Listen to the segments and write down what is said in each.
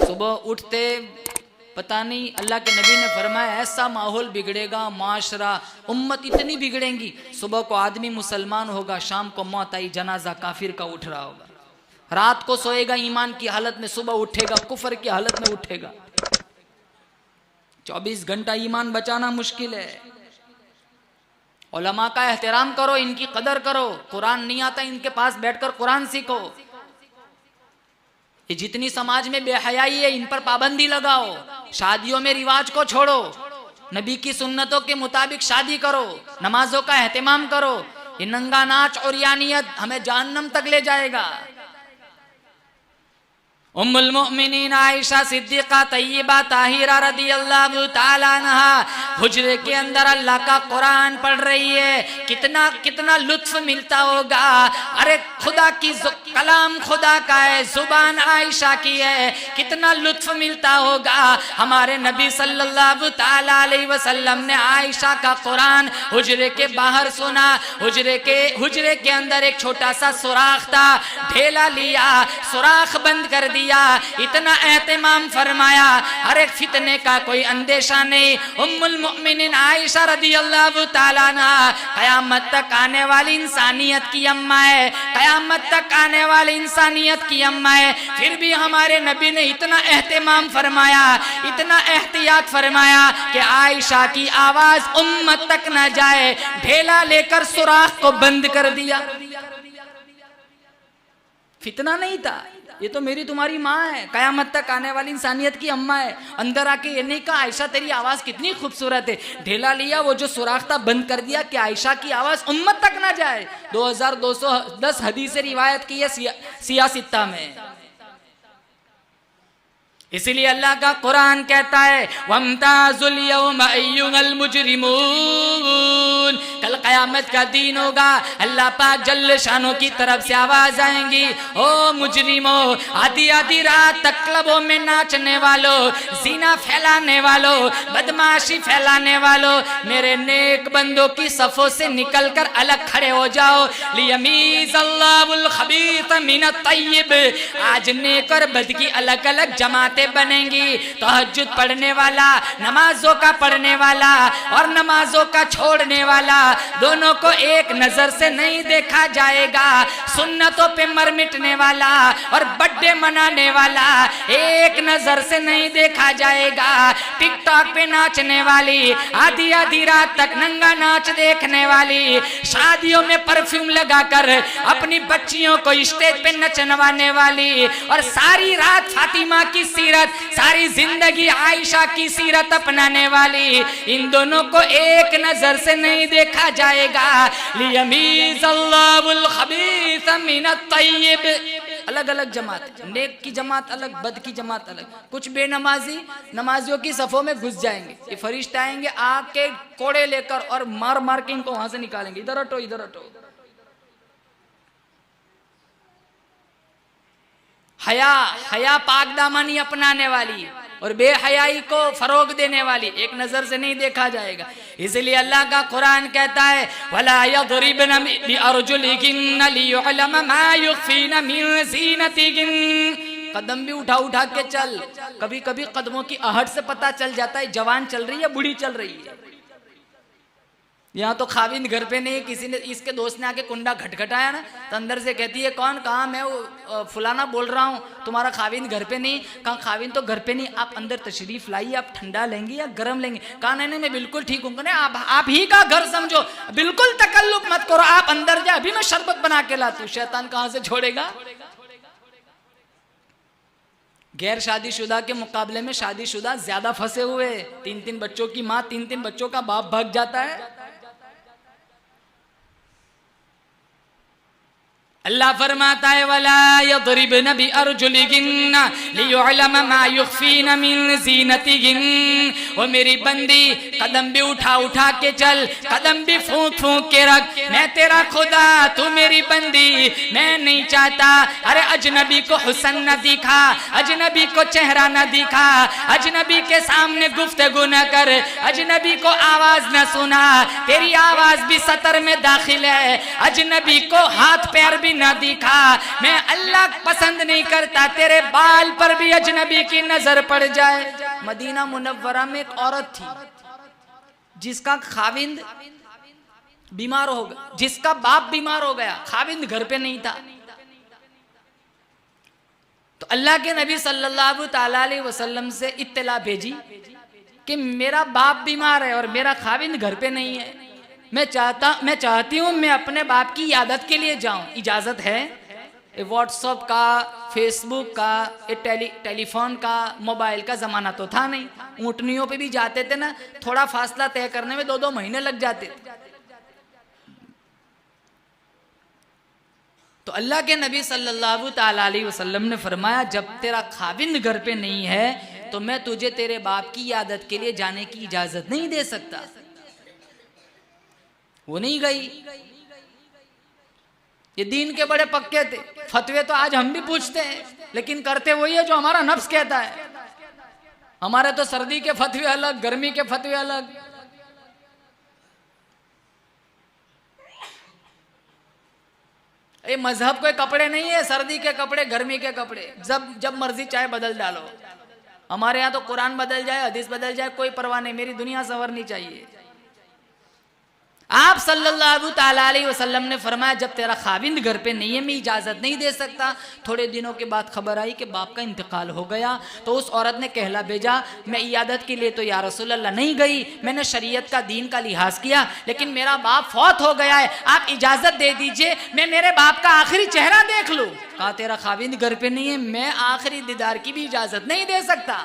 सुबह उठते पता नहीं, अल्लाह के नबी ने फरमाया ऐसा माहौल बिगड़ेगा, माशरा उम्मत इतनी बिगड़ेंगी। सुबह को आदमी मुसलमान होगा, शाम को मौत आई, जनाजा काफिर का उठ रहा होगा। रात को सोएगा ईमान की हालत में, सुबह उठेगा कुफर की हालत में उठेगा। 24 घंटा ईमान बचाना मुश्किल है। उलमा का एहतराम करो, इनकी कदर करो। कुरान नहीं आता इनके पास बैठकर कुरान सीखो। ये जितनी समाज में बेहयाई है इन पर पाबंदी लगाओ। शादियों में रिवाज को छोड़ो, नबी की सुन्नतों के मुताबिक शादी करो, नमाजों का एहतमाम करो। ये नंगा नाच और यानियत हमें जहन्नम तक ले जाएगा। उम्मुल मोमिनीन आयशा सिद्दीका तय्यबा ताहिरा रदियल्लाहु ताला अन्हा हुजरे के अंदर अल्लाह का कुरान पढ़ रही है। कितना कितना लुत्फ मिलता होगा। अरे खुदा की कलाम खुदा का है, जुबान आयशा की है, कितना लुत्फ मिलता होगा। हमारे नबी सल्लल्लाहु ताला अलैहि वसल्लम ने आयशा का कुरान हुजरे के बाहर सुना। हुजरे के अंदर एक छोटा सा सुराख था, ढेला लिया, सुराख बंद कर दिया। इतना एहतमाम फरमाया, हर एक फितने का कोई अंदेशा नहीं। उम्मुल मोमिनीन आयशा रदियल्लाहु ताला अन्हा कयामत तक आने वाली इंसानियत की अम्मा है, कयामत तक आने वाली इंसानियत की अम्मा है। फिर भी हमारे नबी ने इतना एहतमाम फरमाया, इतना एहतियात फरमाया कि आयशा की आवाज उम्मत तक न जाए, ढेला लेकर सुराख को बंद कर दिया। फितना नहीं था, ये तो मेरी तुम्हारी माँ है, कयामत तक आने वाली इंसानियत की अम्मा है। अंदर आके ये नहीं कहा आयशा तेरी आवाज कितनी खूबसूरत है, ढेला लिया, वो जो सुराख था बंद कर दिया कि आयशा की आवाज उम्मत तक ना जाए। 2210 हदीसें रिवायत की है सियासित्ता में। इसीलिए अल्लाह का कुरान कहता है वम्ताजुल यौमा अय्युहल मुजरिमून, कल कयामत का दिन होगा, अल्लाह पाक जल्ल शानो की तरफ से आवाज आएंगी, ओ मुजरिमो, आधी आधी रात तक क्लबों में नाचने वालों, जीना फैलाने वालों, बदमाशी फैलाने वालों, मेरे नेक बंदों की सफों से निकलकर अलग खड़े हो जाओ। लियमीज़ल्लाहुल खबीथ मिनत तय्यब, आज नेक और बद की अलग अलग जमातें बनेंगी। तहज्जुद पढ़ने वाला, नमाजों का पढ़ने वाला और नमाजों का छोड़ने वाला, दोनों को एक नजर से नहीं देखा जाएगा। सुन्नतों पे मर मिटने वाला और बर्थडे मनाने वाला एक नजर से नहीं देखा जाएगा। टिकटॉक पे नाचने वाली, आधी आधी रात तक नंगा नाच देखने वाली, शादियों में परफ्यूम लगाकर अपनी बच्चियों को स्टेज पे नचनवाने वाली और सारी रात फातिमा की सीरत, सारी जिंदगी आयशा की सीरत अपनाने वाली, इन दोनों को एक नजर से नहीं देखा जाएगा। लियमीज़ल्लाहुल खबीथ मिनत तय्यब, अलग अलग जमात, नेक की जमात अलग, बद की जमात अलग। कुछ बेनमाजी नमाजियों की सफों में घुस जाएंगे, ये फरिश्ते आएंगे आके कोड़े लेकर और मार मार के इनको वहां से निकालेंगे, इधर हटो इधर हटो। हया पाक दामनी अपनाने वाली और बेहयाई को फरोग देने वाली एक नजर से नहीं देखा जाएगा। इसलिए अल्लाह का कुरान कहता है वला यदरिबन बिअरजुलिहिन लियुअलम मा युखफीन मिन ज़ीनतिहिन, कदम भी उठा उठा के चल, कभी कभी कदमों की आहट से पता चल जाता है जवान चल रही है बूढ़ी चल रही है। यहाँ तो खाविंद घर पे नहीं, किसी ने, इसके दोस्त ने आके कुंडा खटखटाया ना तो अंदर से कहती है कौन, कहाँ, मैं वो फुलाना बोल रहा हूँ, तुम्हारा खाविंद घर पे नहीं। कहाँ खाविंद तो घर पे नहीं, आप अंदर तशरीफ लाइए, आप ठंडा लेंगे या गर्म लेंगे। कहा नहीं मैं बिल्कुल ठीक हूँ। आप ही का घर समझो, बिल्कुल तकल्लुफ मत करो, आप अंदर जाए, अभी मैं शरबत बना के लाती हूँ। शैतान कहाँ से छोड़ेगा। गैर शादीशुदा के मुकाबले में शादीशुदा ज्यादा फंसे हुए। 3-3 बच्चों की माँ, 3-3 बच्चों का बाप भाग जाता है। अल्लाह फरमाता है वला यदरिबन बिअरजुलिहिन लियुअलम मा युखफीन मिन ज़ीनतिहिन, वो मेरी बंदी कदम भी उठा उठा के चल, कदम भी फूंक फूंक के रख, मैं तेरा खुदा तू मेरी बंदी। मैं नहीं चाहता अरे अजनबी को हुस्न न दिखा, अजनबी को चेहरा न दिखा, अजनबी के सामने गुफ्तगू न कर, अजनबी को आवाज न सुना, तेरी आवाज भी सतर में दाखिल है, अजनबी को हाथ पैर भी न दिखा। मैं अल्लाह पसंद नहीं करता तेरे बाल पर भी अजनबी की नजर पड़ जाए। मदीना मुनव्वरा में एक औरत थी जिसका खाविंद बीमार हो गया, जिसका बाप बीमार हो गया, खाविंद घर पे नहीं था। तो अल्लाह के नबी सल्लल्लाहु ताला अलैहि वसल्लम से इत्तला भेजी कि मेरा बाप बीमार है और मेरा खाविंद घर पे नहीं है, मैं चाहती हूँ मैं अपने बाप की इयादत के लिए जाऊं, इजाजत है? व्हाट्सएप का, फेसबुक का, टेलीफोन का, मोबाइल का जमाना तो था नहीं। ऊँटनियों पे भी जाते थे ना, थोड़ा फासला तय करने में 2-2 महीने लग जाते थे। तो अल्लाह के नबी सल्लल्लाहु ताला अलैहि वसल्लम ने फरमाया जब तेरा खाविंद घर पे नहीं है तो मैं तुझे तेरे बाप की इयादत के लिए जाने की इजाजत नहीं दे सकता। वो नहीं गई। ये दीन के बड़े पक्के थे। फतवे तो आज हम भी पूछते हैं लेकिन करते वही है जो हमारा नफ्स कहता है। हमारे तो सर्दी के फतवे अलग, गर्मी के फतवे अलग। ये मजहब कोई कपड़े नहीं है, सर्दी के कपड़े, गर्मी के कपड़े, जब मर्जी चाहे बदल डालो। हमारे यहाँ तो कुरान बदल जाए, हदीस बदल जाए, कोई परवाह नहीं, मेरी दुनिया संवरनी चाहिए। आप सल्लल्लाहु ताला अलैहि वसल्लम ने फरमाया जब तेरा खाविंद घर पे नहीं है मैं इजाजत नहीं दे सकता। थोड़े दिनों के बाद खबर आई कि बाप का इंतकाल हो गया। तो उस औरत ने कहला भेजा मैं इयादत के लिए तो या रसूल अल्लाह नहीं गई, मैंने शरीयत का, दीन का लिहाज किया, लेकिन मेरा बाप फौत हो गया है, आप इजाजत दे दीजिए मैं मेरे बाप का आखिरी चेहरा देख लूं। कहा तेरा खाविंद घर पे नहीं है, मैं आखिरी दीदार की भी इजाजत नहीं दे सकता।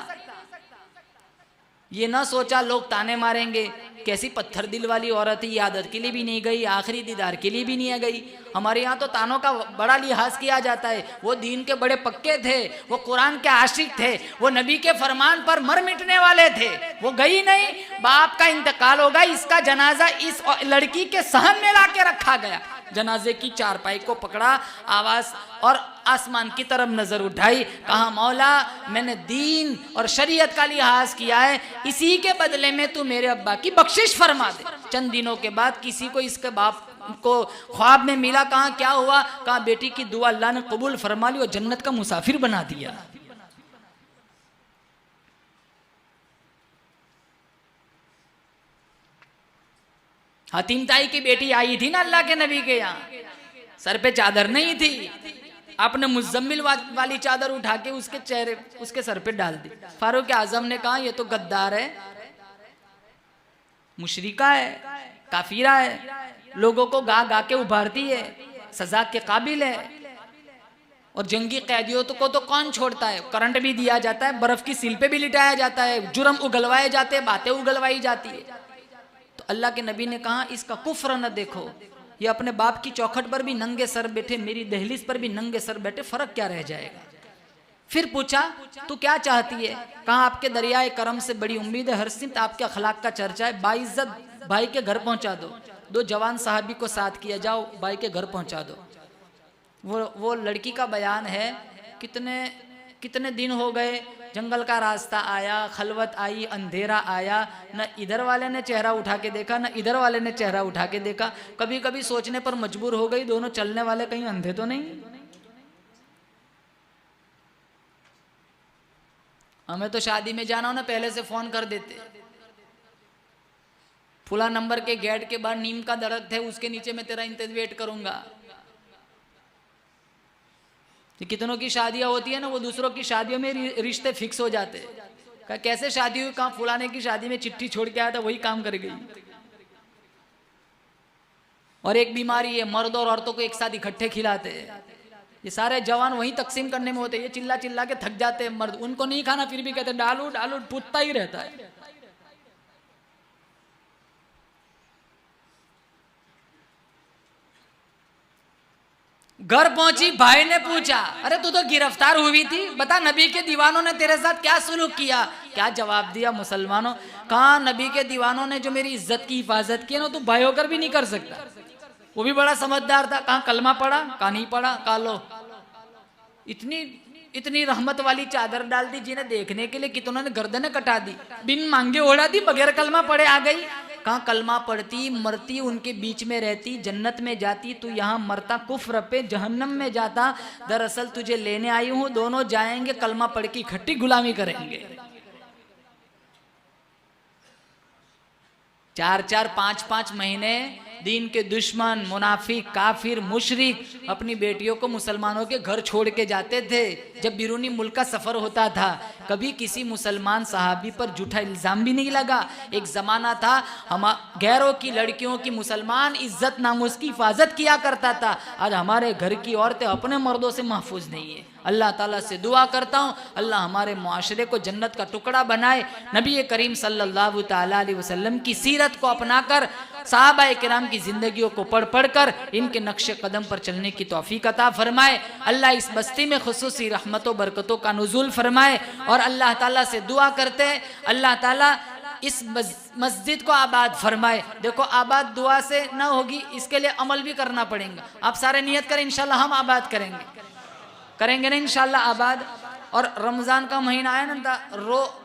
ये ना सोचा लोग ताने मारेंगे कैसी पत्थर दिल वाली औरत है, इयादत के लिए भी नहीं गई, आखिरी दीदार के लिए भी नहीं गई। हमारे यहाँ तो तानों का बड़ा लिहाज किया जाता है। वो दीन के बड़े पक्के थे, वो कुरान के आशिक थे, वो नबी के फरमान पर मर मिटने वाले थे, वो गई नहीं। बाप का इंतकाल होगा, इसका जनाजा इस लड़की के सहन में ला के रखा गया। जनाजे की चारपाई को पकड़ा, आवाज और आसमान की तरफ नजर उठाई, कहा मौला मैंने दीन और शरीयत का लिहाज किया है, इसी के बदले में तू मेरे अब्बा की बख्शिश फरमा दे। चंद दिनों के बाद किसी को इसके बाप को ख्वाब में मिला। कहा क्या हुआ? कहा बेटी की दुआ अल्लाह ने कबूल फरमा ली और जन्नत का मुसाफिर बना दिया। हतीम ताई की बेटी आई थी ना अल्लाह के नबी के यहाँ, सर पे चादर नहीं थी, आपने मुज़म्मिल वाली चादर उठा के उसके चेहरे, उसके सर पे डाल दी। फारूक आजम ने कहा ये तो गद्दार है, मुशरिका है, काफिरा है, लोगों को गा गा के उभारती है, सजा के काबिल है। और जंगी कैदियों को तो कौन छोड़ता है? करंट भी दिया जाता है, बर्फ की सील पे भी लिटाया जाता है, जुर्म उगलवाए जाते हैं, बातें उगलवाई जाती है। तो अल्लाह के नबी ने कहा इसका कुफ्र न देखो, ये अपने बाप की चौखट पर भी नंगे सर बैठे, मेरी दहलीज पर भी नंगे सर बैठे, फर्क क्या रह जाएगा? फिर पूछा तू क्या चाहती है? कहा आपके दरियाए करम से बड़ी उम्मीद है, हर सिमत आपके अखलाक का चर्चा है, बाइज्जत भाई के घर पहुंचा दो। 2 जवान साहबी को साथ किया, जाओ भाई के घर पहुंचा दो। वो लड़की का बयान है, कितने दिन हो गए, जंगल का रास्ता आया, खलवत आई, अंधेरा आया, न इधर वाले ने चेहरा उठा के देखा न इधर वाले ने चेहरा उठा के देखा। कभी कभी सोचने पर मजबूर हो गई दोनों चलने वाले कहीं अंधे तो नहीं। हमें तो शादी में जाना हो ना पहले से फोन कर देते, फुला नंबर के गेट के बाहर नीम का दरख्त है, उसके नीचे मैं तेरा वेट करूंगा। कितनों की शादियां होती है ना, वो दूसरों की शादियों में रिश्ते फिक्स हो जाते हैं। कैसे शादी हुई? कहाँ फुलाने की शादी में चिट्ठी छोड़ के आया था, वही काम कर गई। और एक बीमारी है, मर्द और औरतों को एक साथ इकट्ठे खिलाते हैं। ये सारे जवान वही तकसीम करने में होते हैं, ये चिल्ला चिल्ला के थक जाते हैं मर्द, उनको नहीं खाना फिर भी कहते डालू डालू, पूछता ही रहता है। घर पहुंची, भाई ने पूछा अरे तू तो गिरफ्तार हुई थी, बता नबी के दीवानों ने तेरे साथ क्या सुलूक किया? क्या जवाब दिया मुसलमानों? कहा नबी के दीवानों ने जो मेरी इज्जत की हिफाजत की है ना, तो भाई होकर भी नहीं कर सकता। वो भी बड़ा समझदार था। कहा कलमा पढ़ा? कहा नहीं पढ़ा। कहा लो, इतनी रहमत वाली चादर डाल दी जिन्हें देखने के लिए कितनों ने गर्दनें कटा दी, बिन मांगे ओढ़ा दी, बगैर कलमा पढ़े आ गई। कहा कलमा पढ़ती, मरती, उनके बीच में रहती, जन्नत में जाती, तू यहाँ मरता कुफ्र पे, जहन्नम में जाता। दरअसल तुझे लेने आई हूँ, दोनों जाएंगे कलमा पढ़ के इकट्ठी गुलामी करेंगे। 4-4, 5-5 महीने दीन के दुश्मन, मुनाफिक, काफिर, मुशरिक अपनी बेटियों को मुसलमानों के घर छोड़ के जाते थे। जब बिरूनी मुल्क का सफर होता था, कभी किसी मुसलमान सहाबी पर झूठा इल्जाम भी नहीं लगा। एक जमाना था हम गैरों की लड़कियों की मुसलमान इज्जत नामूस की हिफाजत किया करता था। आज हमारे घर की औरतें अपने मर्दों से महफूज नहीं है। अल्लाह ताला से दुआ करता हूँ, अल्लाह हमारे मुआशरे को जन्नत का टुकड़ा बनाए। नबी करीम सल्लल्लाहु ताला अलैहि वसल्लम की सीरत को अपनाकर, सहाबाए किराम की जिंदगियों को पढ़ पढ़ कर इनके नक्शे कदम पर चलने की तौफीक अता फरमाए। अल्लाह इस बस्ती में खुसूसी रहमतों बरकतों का नुज़ूल फरमाए। और अल्लाह ताला से दुआ करते हैं, अल्लाह ताला इस मस्जिद को आबाद फरमाए। देखो आबाद दुआ से ना होगी, इसके लिए अमल भी करना पड़ेगा। आप सारे नियत करें, इंशाल्लाह हम आबाद करेंगे ना इंशाल्लाह आबाद। और रमज़ान का महीना आया ना,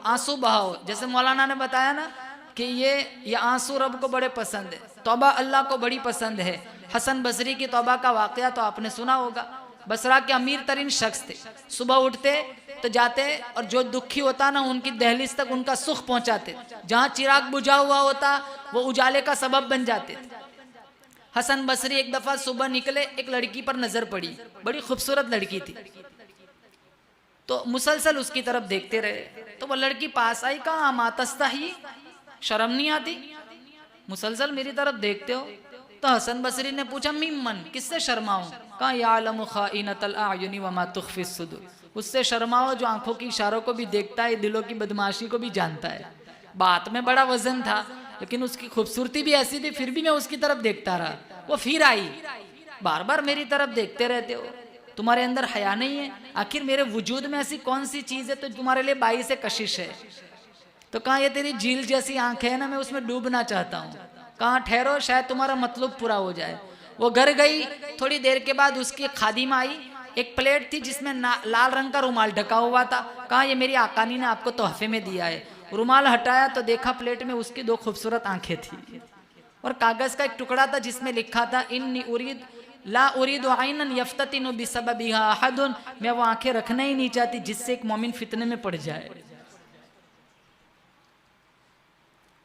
आंसू बहाओ। जैसे मौलाना ने बताया ना कि ये आंसू रब को बड़े पसंद है, तौबा अल्लाह को बड़ी पसंद है। हसन बसरी की तौबा का वाक़या तो आपने सुना होगा। बसरा के अमीर तरीन शख्स थे, सुबह उठते तो जाते और जो दुखी होता ना उनकी दहलीज तक उनका सुख पहुंचाते। जहाँ चिराग बुझा हुआ होता वो उजाले का सबब बन जाते थे। हसन बसरी एक दफा सुबह निकले, एक लड़की पर नजर पड़ी, बड़ी खूबसूरत लड़की थी। तो मुसलसल उसकी तरफ देखते रहे। तो वो लड़की पास आई, कहा मातस्ता ही, शर्म नहीं आती, मुसलसल मेरी तरफ देखते हो? तो हसन बसरी ने पूछा मिम्मन, किससे शर्माऊं? कहा यालमु खाइनतल अयुनि व मा तुख्फी सुदूर, उससे शर्माओ जो आंखों की इशारों को भी देखता है, दिलों की बदमाशी को भी जानता है। बात में बड़ा वजन था, लेकिन उसकी खूबसूरती भी ऐसी थी, फिर भी मैं उसकी तरफ देखता रहा। वो फिर आई, बार बार मेरी तरफ देखते रहते हो, तुम्हारे अंदर हया नहीं है? आखिर मेरे वजूद में ऐसी कौन सी चीज है तो तुम्हारे लिए बाई से कशिश है? तो कहा ये तेरी झील जैसी आंखें है ना, मैं उसमें डूबना चाहता हूँ। कहा ठहरो, शायद तुम्हारा मतलब पूरा हो जाए। वो घर गई, थोड़ी देर के बाद उसकी खादिमा आई, एक प्लेट थी जिसमें लाल रंग का रुमाल ढका हुआ था। कहा ये मेरी आकानी ने आपको तोहफे में दिया है। रुमाल हटाया तो देखा प्लेट में उसकी 2 खूबसूरत आंखें थी और कागज का एक टुकड़ा था जिसमें लिखा था इन्नी उरीद ला उरीदु आइनन यफ्ततिनु बिसबबिहा अहदुन, मैं वो आंखें रखना ही नहीं चाहती जिससे एक मोमिन फितने में पड़ जाए।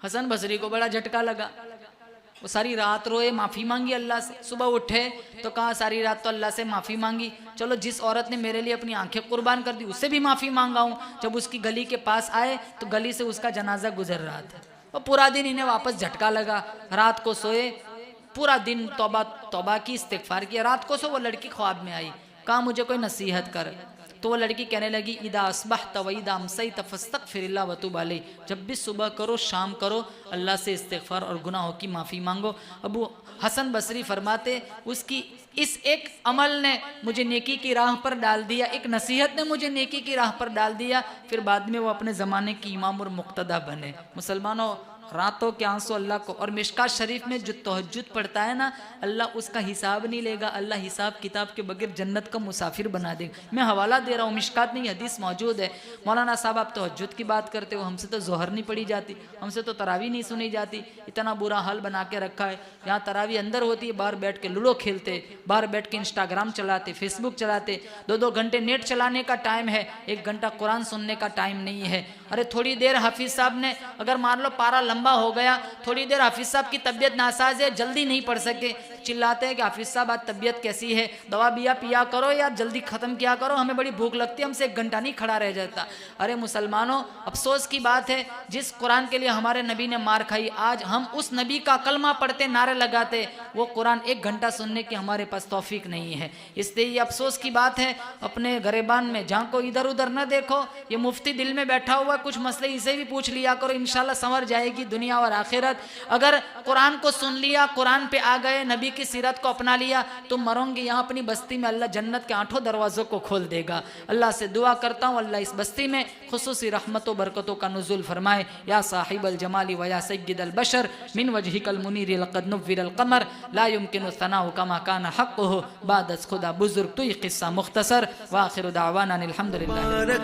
हसन बसरी को बड़ा झटका लगा। वो सारी रात रोए, माफ़ी मांगी अल्लाह से। सुबह उठे तो कहा सारी रात तो अल्लाह से माफ़ी मांगी, चलो जिस औरत ने मेरे लिए अपनी आंखें कुर्बान कर दी उससे भी माफ़ी मांगा हूँ। जब उसकी गली के पास आए तो गली से उसका जनाजा गुजर रहा था। और पूरा दिन इन्हें वापस झटका लगा। रात को सोए, पूरा दिन तौबा की, इस्तिग़फ़ार किया। रात को सो वो लड़की ख्वाब में आई, कहा मुझे कोई नसीहत कर। तो वो लड़की कहने लगी इदा अस्बहत व इदा अमसैत फस्तग़फिरिल्लाह व तुब अलैह, जब भी सुबह करो शाम करो अल्लाह से इस्तिग़फ़ार और गुनाहों की माफ़ी मांगो। अबू हसन बसरी फरमाते उसकी इस एक अमल ने मुझे नेकी की राह पर डाल दिया, एक नसीहत ने मुझे नेकी की राह पर डाल दिया। फिर बाद में वो अपने ज़माने की इमाम और मुक़्तदा बने। मुसलमानों, रातों के आंसू अल्लाह को, और मिशकात शरीफ में जो तहज्जुद पढ़ता है ना, अल्लाह उसका हिसाब नहीं लेगा। अल्लाह हिसाब किताब के बगैर जन्नत का मुसाफिर बना देगा। मैं हवाला दे रहा हूँ, मिशकात नहीं, हदीस मौजूद है। मौलाना साहब आप तहज्जुद की बात करते हो, हमसे तो जोहर नहीं पढ़ी जाती, हमसे तो तरावी नहीं सुनी जाती। इतना बुरा हाल बना के रखा है। यहाँ तरावी अंदर होती है, बाहर बैठ के लूडो खेलते, बाहर बैठ के इंस्टाग्राम चलाते, फेसबुक चलाते। 2-2 घंटे नेट चलाने का टाइम है, 1 घंटा कुरान सुनने का टाइम नहीं है। अरे थोड़ी देर हाफिज साहब ने, अगर मान लो पारा लंबा हो गया, थोड़ी देर हाफिज साहब की तबीयत नासाज है, जल्दी नहीं पढ़ सके, चिल्लाते हैं कि हाफिज साहब आज तबीयत कैसी है, दवा बिया पिया करो यार, जल्दी ख़त्म किया करो, हमें बड़ी भूख लगती है, हमसे 1 घंटा नहीं खड़ा रह जाता। अरे मुसलमानों, अफसोस की बात है, जिस कुरान के लिए हमारे नबी ने मार खाई, आज हम उस नबी का कलमा पढ़ते, नारे लगाते, वो कुरान 1 घंटा सुनने की हमारे पास तौफीक नहीं है। इसलिए ये अफसोस की बात है। अपने गरेबान में झांको, इधर उधर न देखो। ये मुफ्ती दिल में बैठा हुआ, कुछ मसले इसे भी पूछ लिया करो, इंशाल्लाह संवर जाएगी दुनिया और आखिरत। अगर कुरान को सुन लिया, कुरान पे आ गए, नबी नबी की सीरत को अपना लिया, तुम मरोगे यहाँ अपनी बस्ती में, अल्लाह जन्नत के 8 दरवाज़ों को खोल देगा। अल्लाह से दुआ करता हूँ अल्लाह इस बस्ती में खुसूसी रहमतों बरकतों का नुज़ुल फरमाए। या साहिब अल जमाली व या सय्यिद अल बशर मिन वजहिकल मुनीर लक़द नुव्विर अल क़मर ला युमकिनु सनाउ कमा कान हक़्क़ुहु बाद अज़ खुदा बुज़ुर्ग। तो ये क़िस्सा मुख्तसर व आखिर दावाना अनिल हम्दुलिल्लाह।